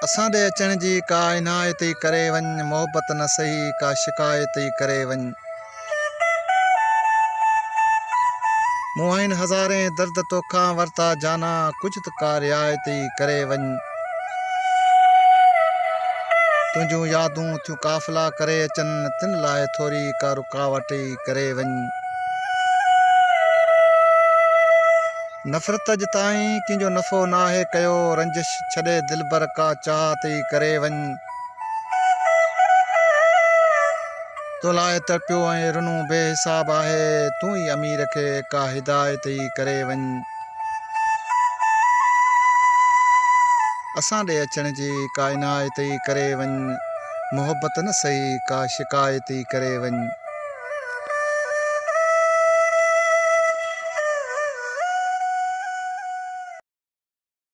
असां ॾे अचण जी का इनायत ई करे वञ, मोहबत न सही का शिकायत ई करे वञ। मूं आहिनि हज़ारे दर्द तोखां वरिता जाना, कुझु त का रिआयत ई करे वञ। तुंहिंजूं यादूं थियूं काफ़िला करे अचनि, तिन लाइ थोरी का रुकावट ई करे वञ। नफ़रत अॼु ताईं कंहिंजो नफ़ो नाहे कयो, रंजिश छॾे दिलबर का चाहत ई करे वञ। तो लाइ तड़पियो ऐं रुनू बेहिसाब आहे, तूं ई अमीर खे का हिदायत ई करे वञ। असां ॾे अचण जी का इनायत ई करे वञ, मोहबत न सही का शिकायत ई करे वञ।